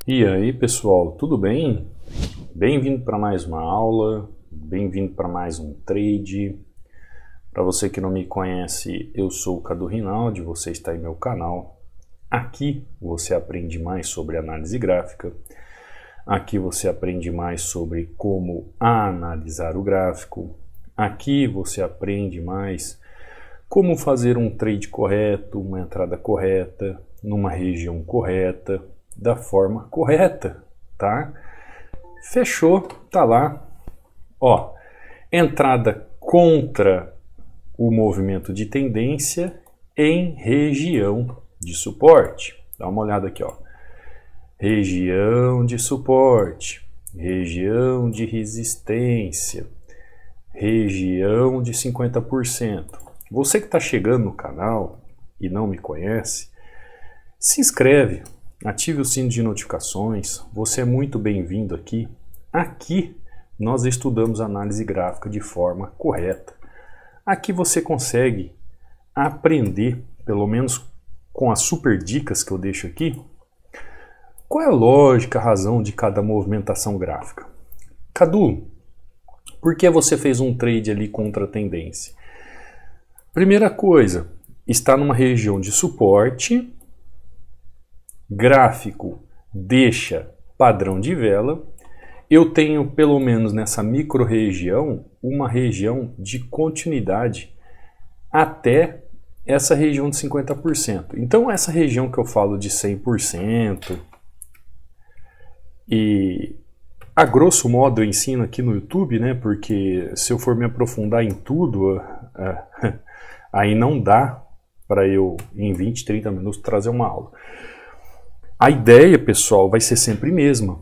E aí pessoal, tudo bem? Bem-vindo para mais uma aula, bem-vindo para mais um trade. Para você que não me conhece, eu sou o Cadu Rinaldi, você está em meu canal. Aqui você aprende mais sobre análise gráfica, aqui você aprende mais sobre como analisar o gráfico, aqui você aprende mais como fazer um trade correto, uma entrada correta, numa região correta, da forma correta, tá? Fechou, tá lá. Ó, entrada contra o movimento de tendência em região de suporte. Dá uma olhada aqui, ó. Região de suporte, região de resistência, região de 50%. Você que está chegando no canal e não me conhece, se inscreve. Ative o sino de notificações, você é muito bem-vindo aqui. Aqui nós estudamos análise gráfica de forma correta. Aqui você consegue aprender, pelo menos com as super dicas que eu deixo aqui, qual é a lógica, a razão de cada movimentação gráfica. Cadu, por que você fez um trade ali contra a tendência? Primeira coisa, está numa região de suporte, gráfico deixa padrão de vela, eu tenho pelo menos nessa micro região uma região de continuidade até essa região de 50%. Então essa região que eu falo de 100% e a grosso modo eu ensino aqui no YouTube, né? Porque se eu for me aprofundar em tudo, aí não dá para eu em 20, 30 minutos trazer uma aula. A ideia, pessoal, vai ser sempre a mesma.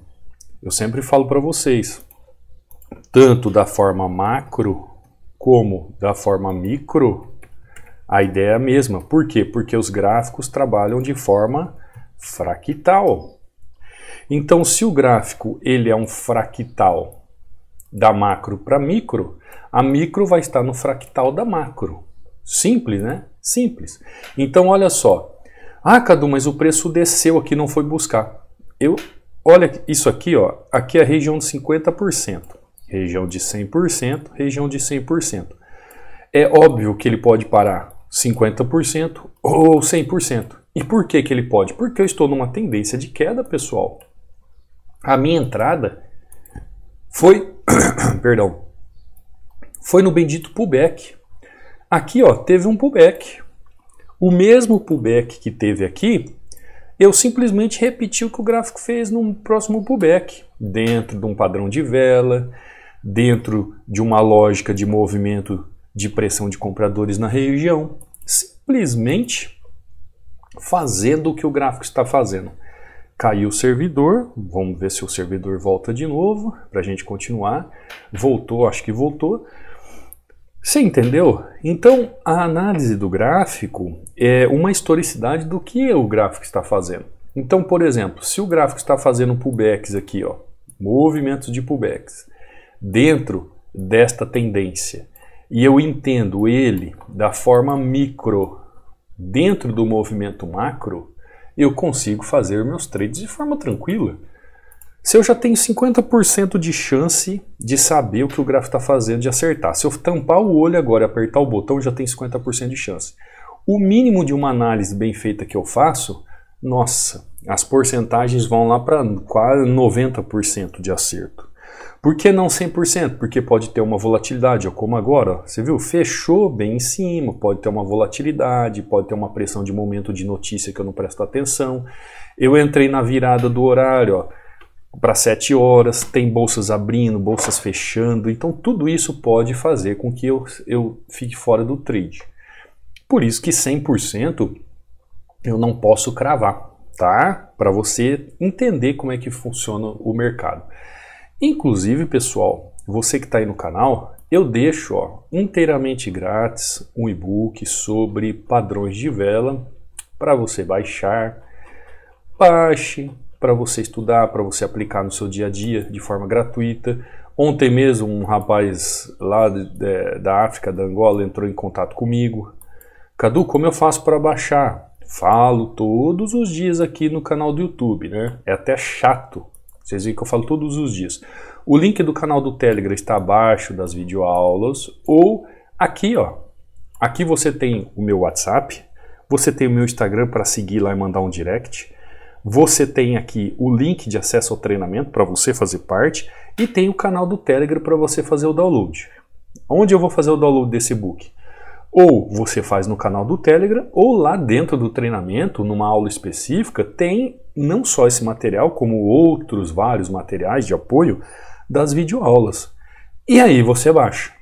Eu sempre falo para vocês, tanto da forma macro como da forma micro, a ideia é a mesma. Por quê? Porque os gráficos trabalham de forma fractal. Então, se o gráfico ele é um fractal da macro para micro, a micro vai estar no fractal da macro. Simples, né? Simples. Então, olha só. Ah, Cadu, mas o preço desceu aqui, não foi buscar. Olha isso aqui, ó. Aqui é a região de 50%, região de 100%, região de 100%. É óbvio que ele pode parar 50% ou 100%. E por que que ele pode? Porque eu estou numa tendência de queda, pessoal. A minha entrada foi, perdão, foi no bendito pullback. Aqui, ó, teve um pullback. O mesmo pullback que teve aqui, eu simplesmente repeti o que o gráfico fez no próximo pullback, dentro de um padrão de vela, dentro de uma lógica de movimento de pressão de compradores na região, simplesmente fazendo o que o gráfico está fazendo. Caiu o servidor, vamos ver se o servidor volta de novo, para a gente continuar. Voltou, acho que voltou. Você entendeu? Então, a análise do gráfico é uma historicidade do que o gráfico está fazendo. Então, por exemplo, se o gráfico está fazendo pullbacks aqui, ó, movimentos de pullbacks, dentro desta tendência, e eu entendo ele da forma micro, dentro do movimento macro, eu consigo fazer meus trades de forma tranquila. Se eu já tenho 50% de chance de saber o que o gráfico está fazendo, de acertar. Se eu tampar o olho agora e apertar o botão, já tenho 50% de chance. O mínimo de uma análise bem feita que eu faço, nossa, as porcentagens vão lá para quase 90% de acerto. Por que não 100%? Porque pode ter uma volatilidade, ó, como agora, ó, você viu? Fechou bem em cima, pode ter uma volatilidade, pode ter uma pressão de momento de notícia que eu não presto atenção. Eu entrei na virada do horário, ó, para 7 horas, tem bolsas abrindo, bolsas fechando, então tudo isso pode fazer com que eu fique fora do trade. Por isso que 100% eu não posso cravar, tá? Para você entender como é que funciona o mercado. Inclusive, pessoal, você que está aí no canal, eu deixo inteiramente grátis um e-book sobre padrões de vela para você baixar. Baixe para você estudar, para você aplicar no seu dia a dia de forma gratuita. Ontem mesmo um rapaz lá da África, da Angola, entrou em contato comigo. Cadu, como eu faço para baixar? Falo todos os dias aqui no canal do YouTube, né? É até chato. Vocês veem que eu falo todos os dias. O link do canal do Telegram está abaixo das videoaulas ou aqui, ó. Aqui você tem o meu WhatsApp, você tem o meu Instagram para seguir lá e mandar um direct. Você tem aqui o link de acesso ao treinamento para você fazer parte e tem o canal do Telegram para você fazer o download. Onde eu vou fazer o download desse e-book? Ou você faz no canal do Telegram, ou lá dentro do treinamento, numa aula específica, tem não só esse material, como outros vários materiais de apoio das videoaulas. E aí você baixa.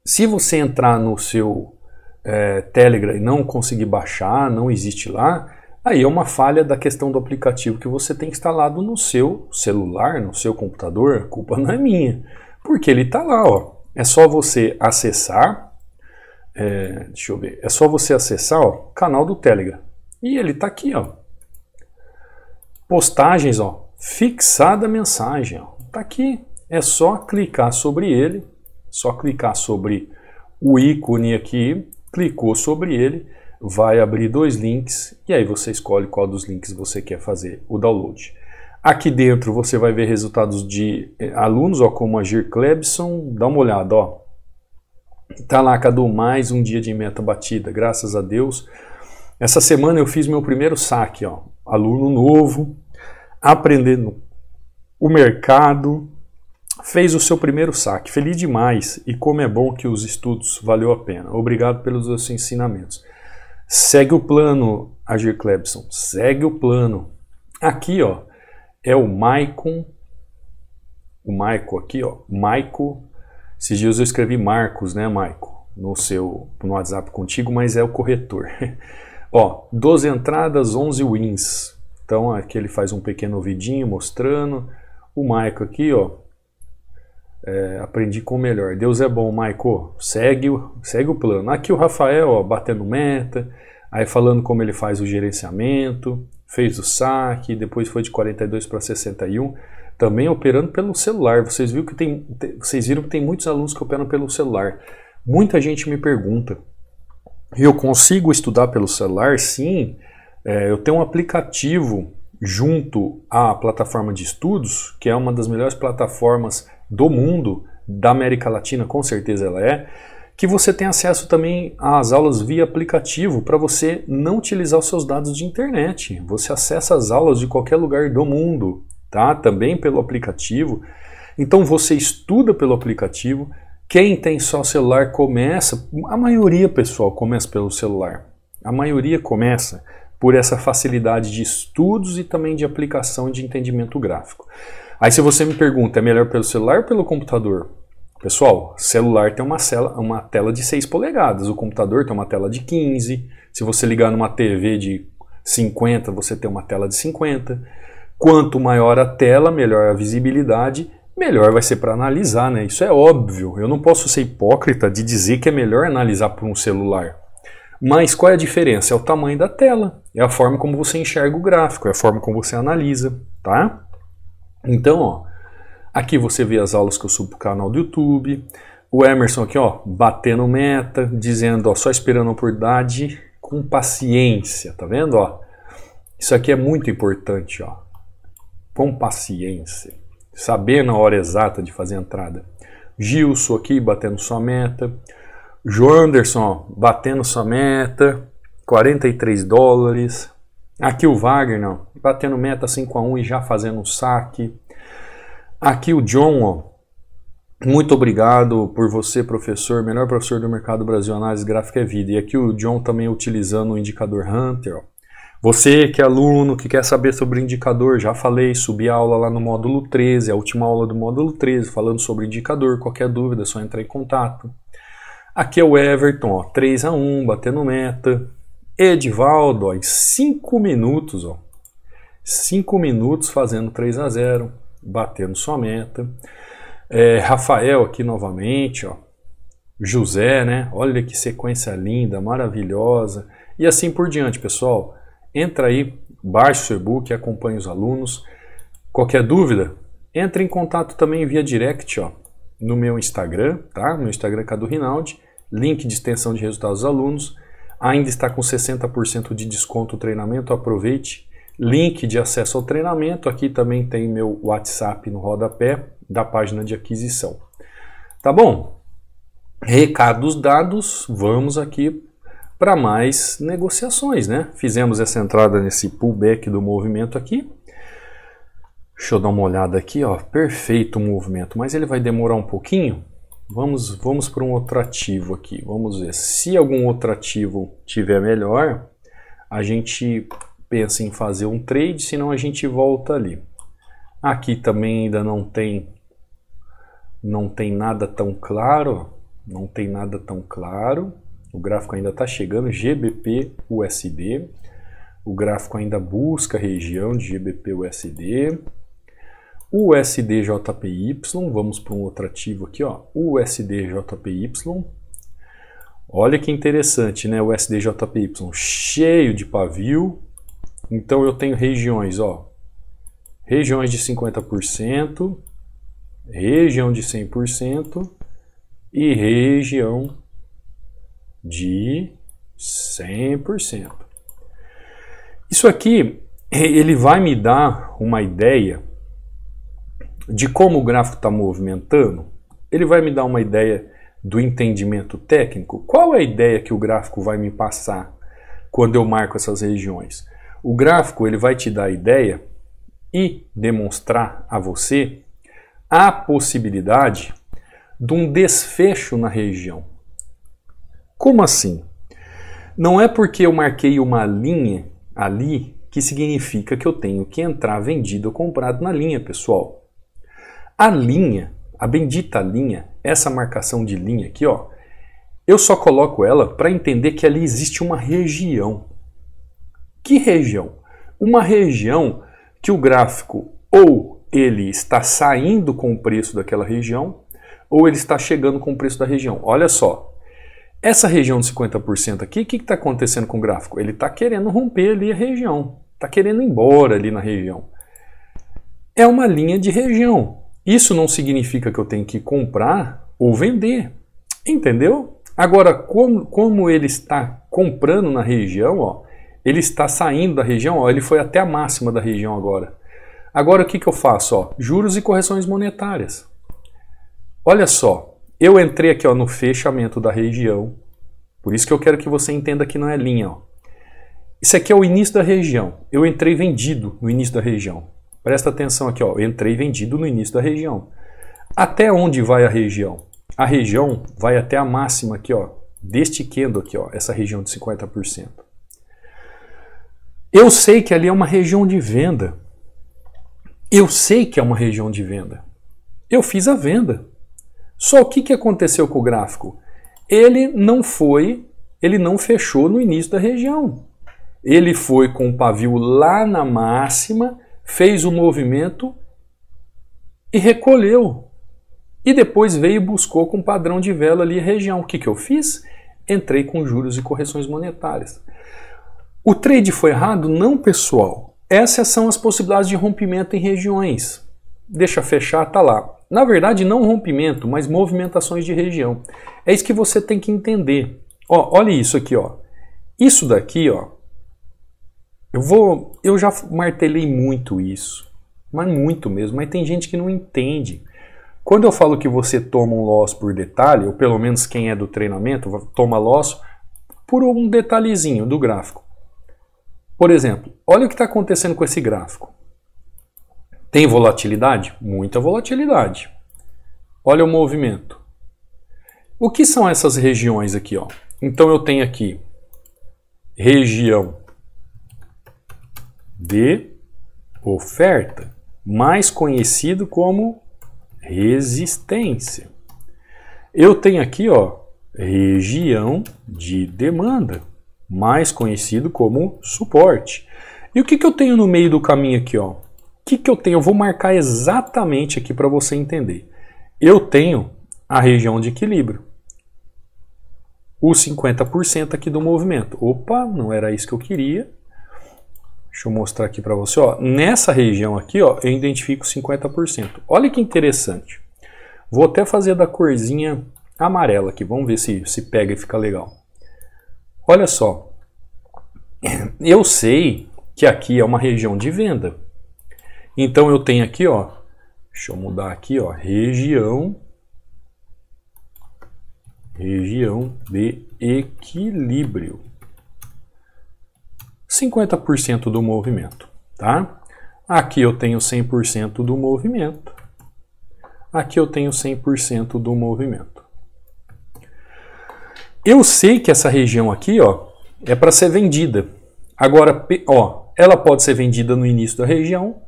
Se você entrar no seu Telegram e não conseguir baixar, não existe lá, aí é uma falha da questão do aplicativo que você tem instalado no seu celular, no seu computador, a culpa não é minha. Porque ele está lá, ó. É só você acessar, deixa eu ver, é só você acessar o canal do Telegram. E ele está aqui, ó. Postagens, ó. Fixada a mensagem, ó. Tá aqui. É só clicar sobre ele, só clicar sobre o ícone aqui, clicou sobre ele, vai abrir 2 links e aí você escolhe qual dos links você quer fazer o download. Aqui dentro você vai ver resultados de alunos, ó, como a Gir Klebson, dá uma olhada, ó. Tá lá, Cadu, mais um dia de meta batida, graças a Deus. Essa semana eu fiz meu primeiro saque, ó. Aluno novo, aprendendo o mercado, fez o seu primeiro saque. Feliz demais e como é bom que os estudos valeu a pena. Obrigado pelos seus ensinamentos. Segue o plano, Agir Klebson, segue o plano. Aqui, ó, é o Maicon. O Maico aqui, ó, Maico. Esses dias eu escrevi Marcos, né, Maico, no WhatsApp contigo, mas é o corretor. Ó, 12 entradas, 11 wins. Então aqui ele faz um pequeno vidinho mostrando. O Maico aqui, ó, aprendi com o melhor. Deus é bom, Maico. Segue o plano. Aqui o Rafael, ó, batendo meta, aí falando como ele faz o gerenciamento, fez o saque, depois foi de 42 para 61. Também operando pelo celular. Vocês viram que tem muitos alunos que operam pelo celular. Muita gente me pergunta, eu consigo estudar pelo celular? Sim, eu tenho um aplicativo junto à plataforma de estudos, que é uma das melhores plataformas do mundo, da América Latina, com certeza ela é, que você tem acesso também às aulas via aplicativo para você não utilizar os seus dados de internet. Você acessa as aulas de qualquer lugar do mundo, tá? Também pelo aplicativo. Então você estuda pelo aplicativo. Quem tem só celular começa, a maioria, pessoal, começa pelo celular. A maioria começa por essa facilidade de estudos e também de aplicação de entendimento gráfico. Aí se você me pergunta, é melhor pelo celular ou pelo computador? Pessoal, celular tem uma tela de 6 polegadas, o computador tem uma tela de 15, se você ligar numa TV de 50, você tem uma tela de 50. Quanto maior a tela, melhor a visibilidade, melhor vai ser para analisar, né? Isso é óbvio, eu não posso ser hipócrita de dizer que é melhor analisar por um celular. Mas qual é a diferença? É o tamanho da tela, é a forma como você enxerga o gráfico, é a forma como você analisa, tá? Então, ó, aqui você vê as aulas que eu subo pro canal do YouTube. O Emerson aqui, ó, batendo meta, dizendo, ó, só esperando a oportunidade com paciência, tá vendo, ó? Isso aqui é muito importante, ó. Com paciência, saber na hora exata de fazer a entrada. Gilson aqui batendo sua meta. João Anderson, ó, batendo sua meta, 43 dólares. Aqui o Wagner, ó, batendo meta 5-1 e já fazendo um saque. Aqui o John, ó, muito obrigado por você, professor, melhor professor do mercado Brasil, análise gráfica é vida. E aqui o John também utilizando o indicador Hunter, ó. Você que é aluno, que quer saber sobre indicador, já falei, subi a aula lá no módulo 13, a última aula do módulo 13, falando sobre indicador, qualquer dúvida é só entrar em contato. Aqui é o Everton, ó, 3-1, batendo meta. Edivaldo, ó, em 5 minutos, ó, 5 minutos fazendo 3-0, batendo sua meta. Rafael aqui novamente, ó, José, né, olha que sequência linda, maravilhosa, e assim por diante, pessoal. Entra aí, baixa o seu e-book, acompanhe os alunos. Qualquer dúvida, entre em contato também via direct, ó, no meu Instagram, tá? Meu Instagram é Cadu Rinaldi, link de extensão de resultados dos alunos. Ainda está com 60% de desconto o treinamento, aproveite. Link de acesso ao treinamento, aqui também tem meu WhatsApp no rodapé da página de aquisição. Tá bom? Recados dados, vamos aqui para mais negociações, né? Fizemos essa entrada nesse pullback do movimento aqui. Deixa eu dar uma olhada aqui, ó. Perfeito o movimento, mas ele vai demorar um pouquinho. Vamos para um outro ativo aqui. Vamos ver. Se algum outro ativo tiver melhor, a gente pensa em fazer um trade, senão a gente volta ali. Aqui também ainda não tem nada tão claro. Não tem nada tão claro. O gráfico ainda está chegando. GBP USD. O gráfico ainda busca a região de GBP USD. USD JPY, vamos para um outro ativo aqui, ó, USD JPY. Olha que interessante, né, o USD JPY, cheio de pavio. Então eu tenho regiões, ó, regiões de 50%, região de 100% e região de 100%. Isso aqui, ele vai me dar uma ideia de como o gráfico está movimentando. Ele vai me dar uma ideia do entendimento técnico. Qual é a ideia que o gráfico vai me passar quando eu marco essas regiões? O gráfico ele vai te dar a ideia e demonstrar a você a possibilidade de um desfecho na região. Como assim? Não é porque eu marquei uma linha ali que significa que eu tenho que entrar vendido ou comprado na linha, pessoal. A linha, a bendita linha, essa marcação de linha aqui, ó, eu só coloco ela para entender que ali existe uma região. Que região? Uma região que o gráfico ou ele está saindo com o preço daquela região ou ele está chegando com o preço da região. Olha só, essa região de 50% aqui, o que está acontecendo com o gráfico? Ele está querendo romper ali a região, está querendo ir embora ali na região. É uma linha de região. Isso não significa que eu tenho que comprar ou vender, entendeu? Agora, como ele está comprando na região, ó, ele está saindo da região, ó, ele foi até a máxima da região agora. Agora o que eu faço? Ó, juros e correções monetárias. Olha só, eu entrei aqui ó, no fechamento da região, por isso que eu quero que você entenda que não é linha. Ó. Isso aqui é o início da região, eu entrei vendido no início da região. Presta atenção aqui, ó. Eu entrei vendido no início da região. Até onde vai a região? A região vai até a máxima aqui, ó, deste candle aqui, ó, essa região de 50%. Eu sei que ali é uma região de venda. Eu sei que é uma região de venda. Eu fiz a venda. Só o que aconteceu com o gráfico? Ele não fechou no início da região. Ele foi com o pavio lá na máxima, fez o movimento e recolheu. E depois veio e buscou com padrão de vela ali a região. O que eu fiz? Entrei com juros e correções monetárias. O trade foi errado? Não, pessoal. Essas são as possibilidades de rompimento em regiões. Deixa fechar, tá lá. Na verdade, não rompimento, mas movimentações de região. É isso que você tem que entender. Ó, olha isso aqui, ó. Isso daqui, ó. Eu já martelei muito isso, mas muito mesmo, mas tem gente que não entende. Quando eu falo que você toma um loss por detalhe, ou pelo menos quem é do treinamento toma loss por um detalhezinho do gráfico. Por exemplo, olha o que está acontecendo com esse gráfico. Tem volatilidade? Muita volatilidade. Olha o movimento. O que são essas regiões aqui? Ó? Então eu tenho aqui região de oferta, mais conhecido como resistência. Eu tenho aqui, ó, região de demanda, mais conhecido como suporte. E o que eu tenho no meio do caminho aqui, ó? O que eu tenho? Eu vou marcar exatamente aqui para você entender. Eu tenho a região de equilíbrio. Os 50% aqui do movimento. Opa, não era isso que eu queria. Deixa eu mostrar aqui para você. Ó. Nessa região aqui, ó, eu identifico 50%. Olha que interessante. Vou até fazer da corzinha amarela aqui. Vamos ver se pega e fica legal. Olha só, eu sei que aqui é uma região de venda. Então eu tenho aqui, ó, deixa eu mudar aqui, ó, região de equilíbrio. 50% do movimento, tá? Aqui eu tenho 100% do movimento. Aqui eu tenho 100% do movimento. Eu sei que essa região aqui, ó, é para ser vendida. Agora, ó, ela pode ser vendida no início da região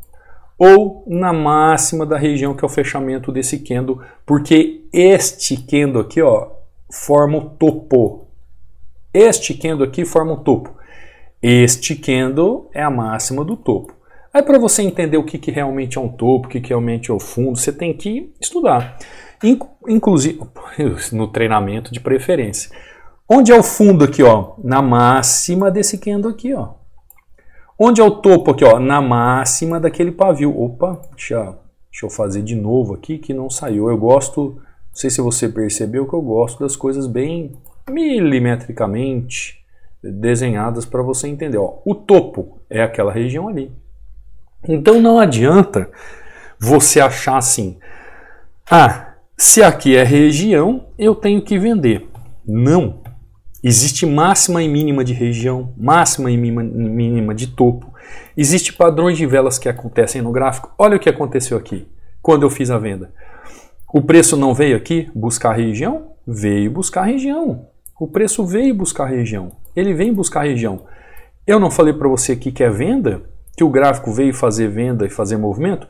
ou na máxima da região, que é o fechamento desse candle, porque este candle aqui, ó, forma o topo. Este candle aqui forma o topo. Este candle é a máxima do topo. Aí, para você entender o que realmente é um topo, o que realmente é o fundo, você tem que estudar. Inclusive, no treinamento de preferência. Onde é o fundo aqui, ó? Na máxima desse candle aqui, ó. Onde é o topo aqui, ó? Na máxima daquele pavio. Opa, deixa eu fazer de novo aqui que não saiu. Eu gosto, não sei se você percebeu que eu gosto das coisas bem milimetricamente desenhadas para você entender. Ó, o topo é aquela região ali. Então não adianta você achar assim, ah, se aqui é região, eu tenho que vender. Não. Existe máxima e mínima de região, máxima e mínima de topo. Existem padrões de velas que acontecem no gráfico. Olha o que aconteceu aqui, quando eu fiz a venda. O preço não veio aqui buscar região? Veio buscar região. O preço veio buscar região. Ele vem buscar região. Eu não falei para você aqui que é venda? Que o gráfico veio fazer venda e fazer movimento?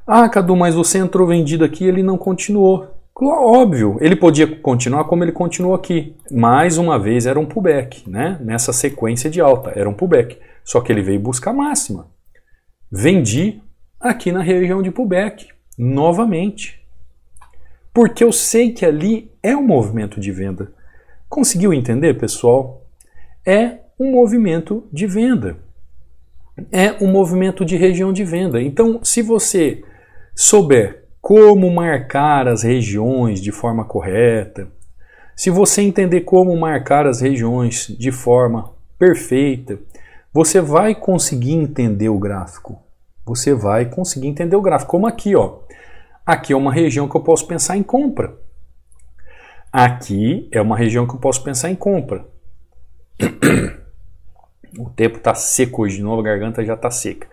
Ah, Cadu, mas você entrou vendido aqui e ele não continuou. Óbvio, ele podia continuar como ele continuou aqui. Mais uma vez era um pullback, né? Nessa sequência de alta, era um pullback. Só que ele veio buscar máxima. Vendi aqui na região de pullback, novamente. Porque eu sei que ali é um movimento de venda. Conseguiu entender, pessoal? É um movimento de venda. É um movimento de região de venda. Então, se você souber como marcar as regiões de forma correta, se você entender como marcar as regiões de forma perfeita, você vai conseguir entender o gráfico. Você vai conseguir entender o gráfico. Como aqui, ó. Aqui é uma região que eu posso pensar em compra. Aqui é uma região que eu posso pensar em compra. O tempo está seco hoje de novo, a garganta já está seca.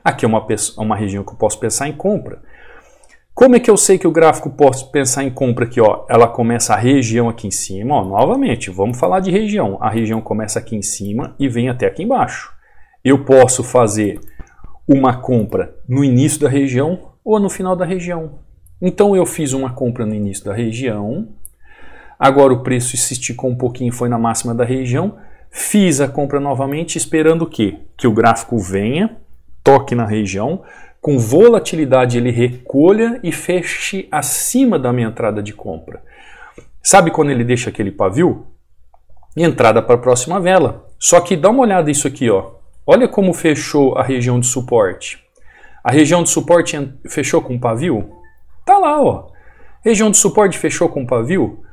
Aqui é uma região que eu posso pensar em compra. Como é que eu sei que o gráfico posso pensar em compra aqui? Ó? Ela começa a região aqui em cima. Ó, novamente, vamos falar de região. A região começa aqui em cima e vem até aqui embaixo. Eu posso fazer uma compra no início da região ou no final da região. Então eu fiz uma compra no início da região. Agora o preço se esticou um pouquinho, foi na máxima da região. Fiz a compra novamente esperando o quê? Que o gráfico venha, toque na região, com volatilidade ele recolha e feche acima da minha entrada de compra. Sabe quando ele deixa aquele pavio? Entrada para a próxima vela. Só que dá uma olhada isso aqui, ó. Olha como fechou a região de suporte. A região de suporte fechou com pavio? Tá lá, ó. Região de suporte fechou com pavio?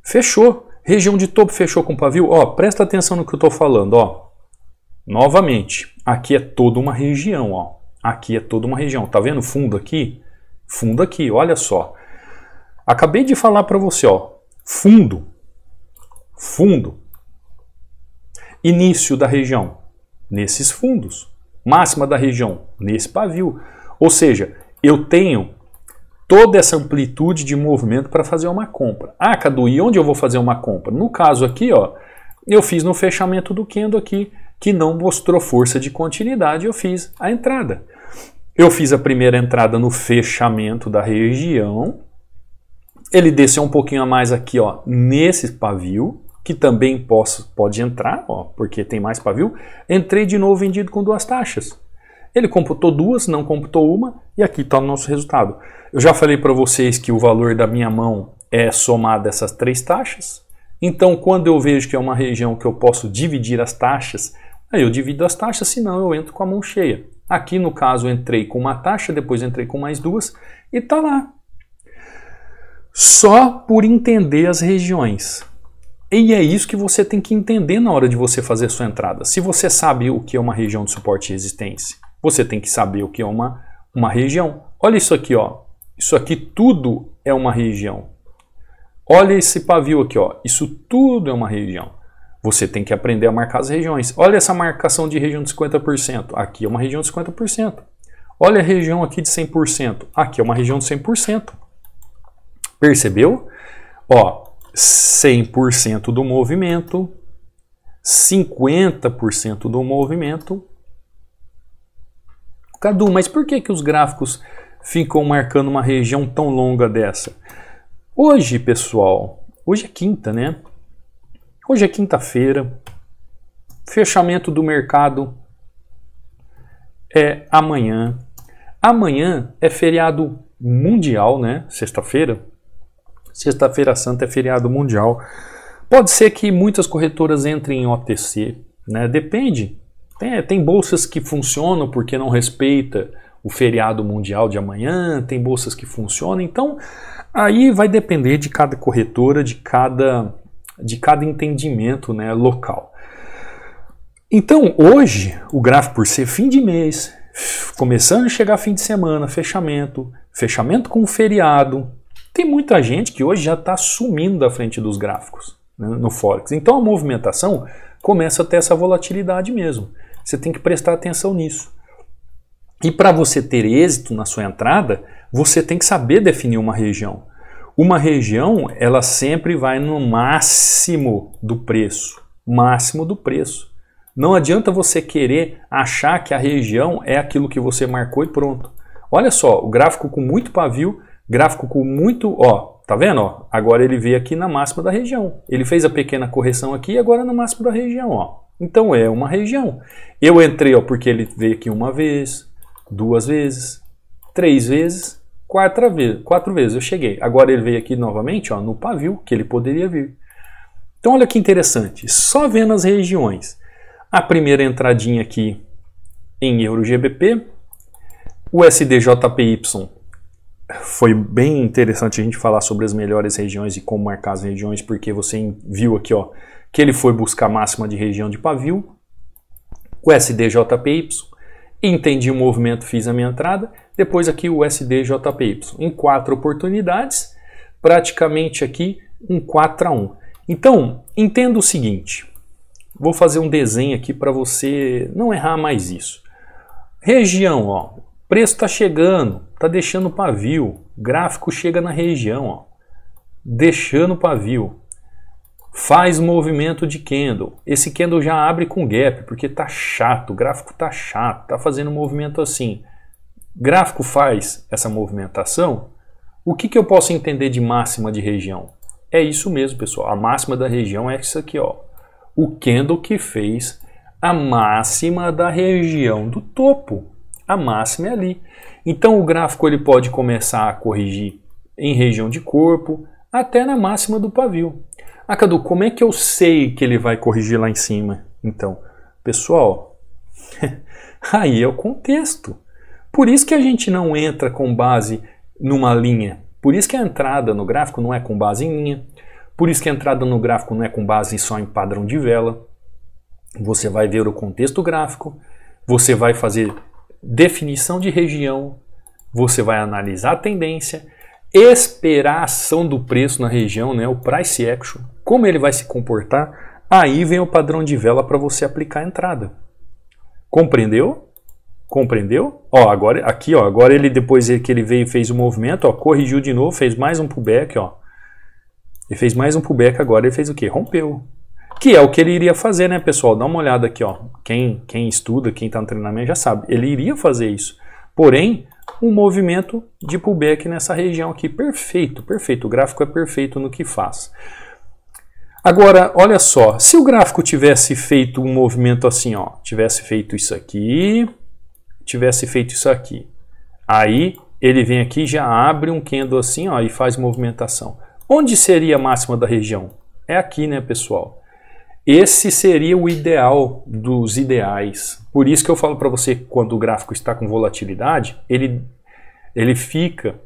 Fechou. Região de topo fechou com pavio? Ó, presta atenção no que eu estou falando, ó. Novamente, aqui é toda uma região, ó. Aqui é toda uma região. Tá vendo fundo aqui? Fundo aqui, olha só. Acabei de falar para você, ó. Fundo. Fundo. Início da região. Nesses fundos. Máxima da região. Nesse pavio. Ou seja, eu tenho toda essa amplitude de movimento para fazer uma compra. Ah, Cadu, e onde eu vou fazer uma compra? No caso aqui, ó, eu fiz no fechamento do candle aqui, que não mostrou força de continuidade, eu fiz a entrada. Eu fiz a primeira entrada no fechamento da região, ele desceu um pouquinho a mais aqui, ó, nesse pavio, que também pode entrar, ó, porque tem mais pavio. Entrei de novo vendido com 2 taxas. Ele computou 2, não computou uma, e aqui está o nosso resultado. Eu já falei para vocês que o valor da minha mão é somado essas 3 taxas. Então, quando eu vejo que é uma região que eu posso dividir as taxas, aí eu divido as taxas, senão eu entro com a mão cheia. Aqui, no caso, eu entrei com uma taxa, depois entrei com mais 2, e está lá. Só por entender as regiões. E é isso que você tem que entender na hora de você fazer a sua entrada. Se você sabe o que é uma região de suporte e resistência, você tem que saber o que é uma região. Olha isso aqui, ó. Isso aqui tudo é uma região. Olha esse pavio aqui, ó. Isso tudo é uma região. Você tem que aprender a marcar as regiões. Olha essa marcação de região de 50%. Aqui é uma região de 50%. Olha a região aqui de 100%. Aqui é uma região de 100%. Percebeu? Ó, 100% do movimento, 50% do movimento. Cadu, mas por que os gráficos ficam marcando uma região tão longa dessa? Hoje, pessoal, hoje é quinta, né? Hoje é quinta-feira. Fechamento do mercado é amanhã. Amanhã é feriado mundial, né? Sexta-feira. Sexta-feira Santa é feriado mundial. Pode ser que muitas corretoras entrem em OTC, né? Depende. Tem bolsas que funcionam porque não respeita o feriado mundial de amanhã, tem bolsas que funcionam. Então, aí vai depender de cada corretora, de cada entendimento, né, local. Então, hoje, o gráfico, por ser fim de mês, começando a chegar fim de semana, fechamento com feriado, tem muita gente que hoje já está sumindo da frente dos gráficos, né, no Forex. Então a movimentação começa a ter essa volatilidade mesmo. Você tem que prestar atenção nisso. E para você ter êxito na sua entrada, você tem que saber definir uma região. Uma região, ela sempre vai no máximo do preço. Máximo do preço. Não adianta você querer achar que a região é aquilo que você marcou e pronto. Olha só, o gráfico com muito pavio, gráfico com muito, ó, tá vendo? Ó, agora ele veio aqui na máxima da região. Ele fez a pequena correção aqui e agora na máxima da região, ó. Então é uma região. Eu entrei, ó, porque ele veio aqui uma vez, duas vezes, três vezes, quatro vezes eu cheguei. Agora ele veio aqui novamente, ó, no pavio que ele poderia vir. Então olha que interessante, só vendo as regiões. A primeira entradinha aqui em Euro GBP, o SDJPY. Foi bem interessante a gente falar sobre as melhores regiões e como marcar as regiões, porque você viu aqui, ó, que ele foi buscar a máxima de região de pavio. O SDJPY, entendi o movimento, fiz a minha entrada. Depois aqui o SDJPY, em 4 oportunidades, praticamente aqui um 4-1. Então, entenda o seguinte, vou fazer um desenho aqui para você não errar mais isso. Região, ó. Preço está chegando, está deixando o pavio, gráfico chega na região, ó, deixando o pavio, faz movimento de candle, esse candle já abre com gap, porque está chato, o gráfico está chato, está fazendo movimento assim, gráfico faz essa movimentação, o que eu posso entender de máxima de região? É isso mesmo, pessoal, a máxima da região é isso aqui, ó, o candle que fez a máxima da região do topo. A máxima é ali. Então o gráfico ele pode começar a corrigir em região de corpo até na máxima do pavio. Ah, Cadu, como é que eu sei que ele vai corrigir lá em cima? Então, pessoal, aí é o contexto. Por isso que a gente não entra com base numa linha. Por isso que a entrada no gráfico não é com base em linha. Por isso que a entrada no gráfico não é com base só em padrão de vela. Você vai ver o contexto gráfico, você vai fazer definição de região, você vai analisar a tendência, esperar a ação do preço na região, né, o price action, como ele vai se comportar, aí vem o padrão de vela para você aplicar a entrada. Compreendeu? Compreendeu? Ó, agora aqui, ó, agora ele depois que ele veio e fez o movimento, ó, corrigiu de novo, fez mais um pullback, ó. Ele fez mais um pullback, agora ele fez o quê? Rompeu. Que é o que ele iria fazer, né, pessoal? Dá uma olhada aqui, ó. Quem estuda, quem está no treinamento já sabe. Ele iria fazer isso. Porém, um movimento de pullback nessa região aqui. Perfeito, perfeito. O gráfico é perfeito no que faz. Agora, olha só. Se o gráfico tivesse feito um movimento assim, ó. Tivesse feito isso aqui. Tivesse feito isso aqui. Aí, ele vem aqui, já abre um candle assim, ó. E faz movimentação. Onde seria a máxima da região? É aqui, né, pessoal? Esse seria o ideal dos ideais. Por isso que eu falo para você que quando o gráfico está com volatilidade, ele fica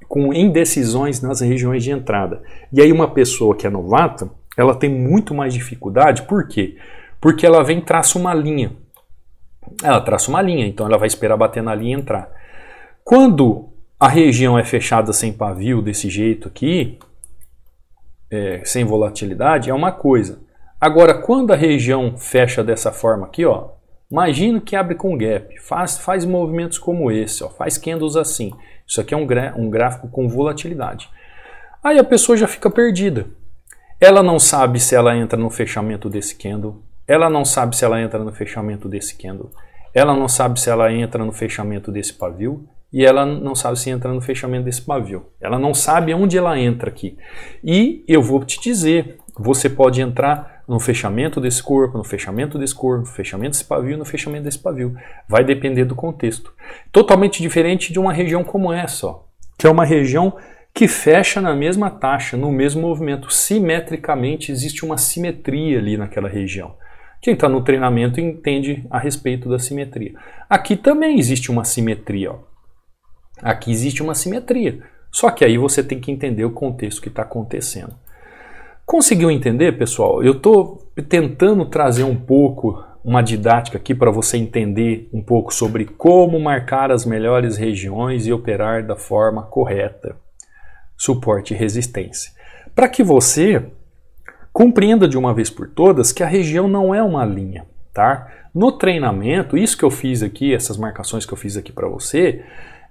com indecisões nas regiões de entrada. E aí uma pessoa que é novata, ela tem muito mais dificuldade. Por quê? Porque ela vem e traça uma linha. Ela traça uma linha, então ela vai esperar bater na linha e entrar. Quando a região é fechada sem pavio, desse jeito aqui, sem volatilidade, é uma coisa. Agora, quando a região fecha dessa forma aqui, ó, imagina que abre com gap, faz movimentos como esse, ó, faz candles assim. Isso aqui é um gráfico com volatilidade. Aí a pessoa já fica perdida. Ela não sabe se ela entra no fechamento desse candle, ela não sabe se ela entra no fechamento desse candle, ela não sabe se ela entra no fechamento desse pavio, e ela não sabe se entra no fechamento desse pavio. Ela não sabe onde ela entra aqui. E eu vou te dizer, você pode entrar no fechamento desse corpo, no fechamento desse corpo, no fechamento desse pavio, no fechamento desse pavio. Vai depender do contexto. Totalmente diferente de uma região como essa, ó, que é uma região que fecha na mesma taxa, no mesmo movimento. Simetricamente existe uma simetria ali naquela região. Quem está no treinamento entende a respeito da simetria. Aqui também existe uma simetria, ó. Aqui existe uma simetria. Só que aí você tem que entender o contexto que está acontecendo. Conseguiu entender, pessoal? Eu estou tentando trazer um pouco uma didática aqui para você entender um pouco sobre como marcar as melhores regiões e operar da forma correta. Suporte e resistência. Para que você compreenda de uma vez por todas que a região não é uma linha, tá? No treinamento, isso que eu fiz aqui, essas marcações que eu fiz aqui para você,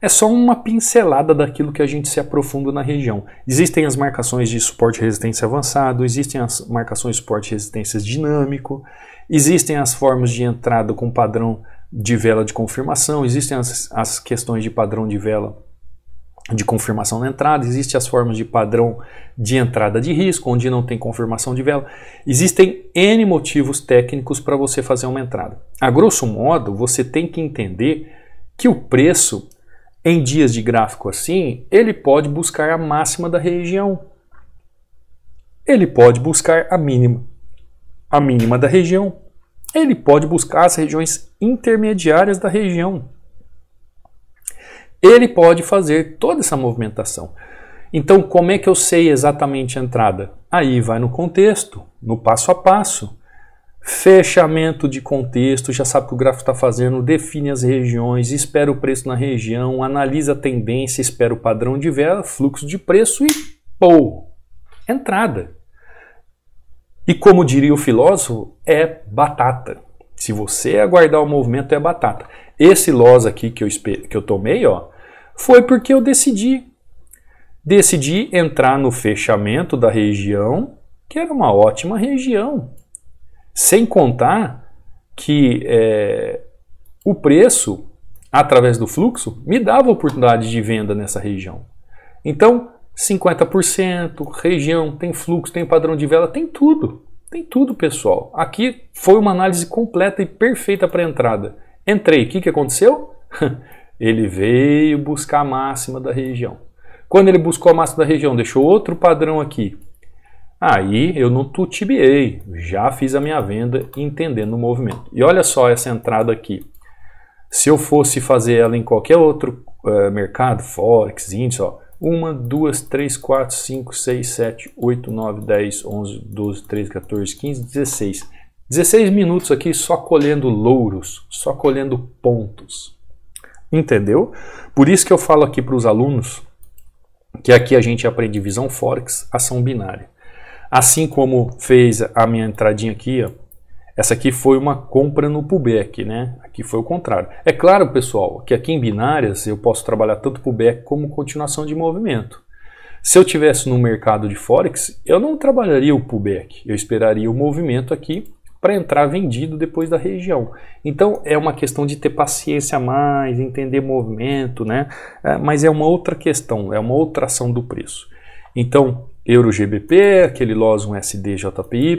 é só uma pincelada daquilo que a gente se aprofunda na região. Existem as marcações de suporte e resistência avançado, existem as marcações de suporte e resistência dinâmico, existem as formas de entrada com padrão de vela de confirmação, existem as questões de padrão de vela de confirmação na entrada, existem as formas de padrão de entrada de risco, onde não tem confirmação de vela. Existem N motivos técnicos para você fazer uma entrada. A grosso modo, você tem que entender que o preço, em dias de gráfico assim, ele pode buscar a máxima da região. Ele pode buscar a mínima da região. Ele pode buscar as regiões intermediárias da região. Ele pode fazer toda essa movimentação. Então, como é que eu sei exatamente a entrada? Aí vai no contexto, no passo a passo. Fechamento de contexto, já sabe o que o gráfico está fazendo, define as regiões, espera o preço na região, analisa a tendência, espera o padrão de vela, fluxo de preço e pô, entrada. E como diria o filósofo, é batata. Se você aguardar o movimento, é batata. Esse loss aqui que eu tomei, ó, foi porque eu decidi entrar no fechamento da região, que era uma ótima região. Sem contar que o preço, através do fluxo, me dava oportunidade de venda nessa região. Então, 50%, região, tem fluxo, tem padrão de vela, tem tudo. Tem tudo, pessoal. Aqui foi uma análise completa e perfeita para a entrada. Entrei, o que aconteceu? Ele veio buscar a máxima da região. Quando ele buscou a máxima da região, deixou outro padrão aqui. Aí eu não tutibiei, já fiz a minha venda entendendo o movimento. E olha só essa entrada aqui. Se eu fosse fazer ela em qualquer outro mercado, Forex, índice, ó, 1, 2, 3, 4, 5, 6, 7, 8, 9, 10, 11, 12, 13, 14, 15, 16. 16 minutos aqui só colhendo louros, só colhendo pontos. Entendeu? Por isso que eu falo aqui para os alunos que aqui a gente aprende visão Forex, ação binária. Assim como fez a minha entradinha aqui, ó, essa aqui foi uma compra no pullback, né? Aqui foi o contrário. É claro, pessoal, que aqui em binárias eu posso trabalhar tanto pullback como continuação de movimento. Se eu tivesse no mercado de Forex, eu não trabalharia o pullback, eu esperaria o movimento aqui para entrar vendido depois da região. Então é uma questão de ter paciência a mais, entender movimento, né? Mas é uma outra questão, é uma outra ação do preço. Então, Euro GBP, aquele loss um SD JPY,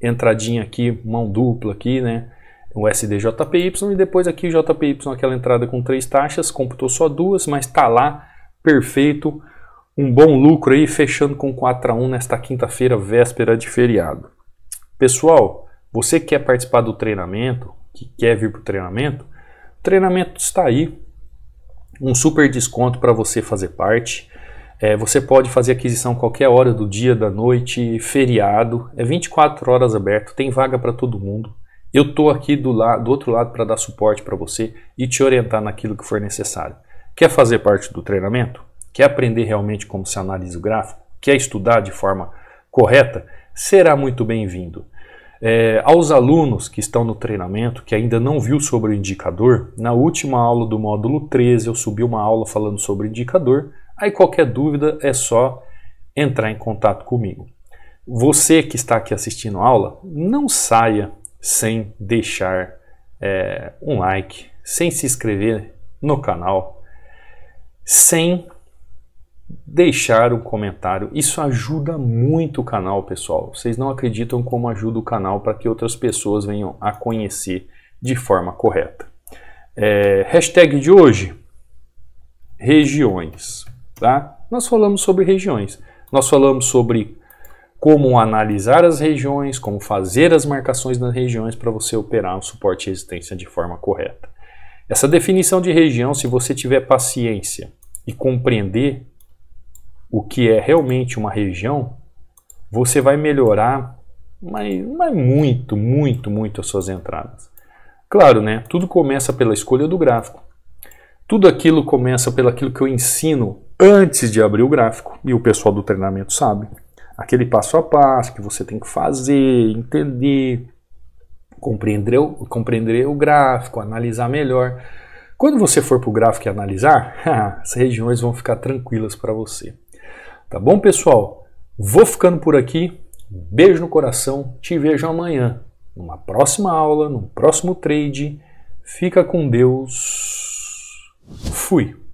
entradinha aqui, mão dupla aqui, né? O SD JPY e depois aqui JPY, aquela entrada com 3 taxas, computou só 2, mas tá lá, perfeito, um bom lucro aí, fechando com 4-1 nesta quinta-feira, véspera de feriado. Pessoal, você que quer participar do treinamento, que quer vir para o treinamento está aí, um super desconto para você fazer parte. Você pode fazer aquisição qualquer hora do dia, da noite, feriado, é 24 horas aberto, tem vaga para todo mundo. Eu estou aqui do outro lado para dar suporte para você e te orientar naquilo que for necessário. Quer fazer parte do treinamento? Quer aprender realmente como se analisa o gráfico? Quer estudar de forma correta? Será muito bem-vindo. Aos alunos que estão no treinamento, que ainda não viu sobre o indicador, na última aula do módulo 13 eu subi uma aula falando sobre o indicador. Aí qualquer dúvida é só entrar em contato comigo. Você que está aqui assistindo a aula, não saia sem deixar um like, sem se inscrever no canal, sem deixar um comentário. Isso ajuda muito o canal, pessoal. Vocês não acreditam como ajuda o canal para que outras pessoas venham a conhecer de forma correta. Hashtag de hoje, regiões. Tá? Nós falamos sobre regiões, nós falamos sobre como analisar as regiões, como fazer as marcações nas regiões para você operar um suporte e resistência de forma correta. Essa definição de região, se você tiver paciência e compreender o que é realmente uma região, você vai melhorar muito as suas entradas. Claro, né? Tudo começa pela escolha do gráfico. Tudo aquilo começa pelo aquilo que eu ensino antes de abrir o gráfico, e o pessoal do treinamento sabe. Aquele passo a passo que você tem que fazer, entender, compreender o gráfico, analisar melhor. Quando você for para o gráfico e analisar, as regiões vão ficar tranquilas para você. Tá bom, pessoal? Vou ficando por aqui. Beijo no coração. Te vejo amanhã, numa próxima aula, num próximo trade. Fica com Deus. Fui.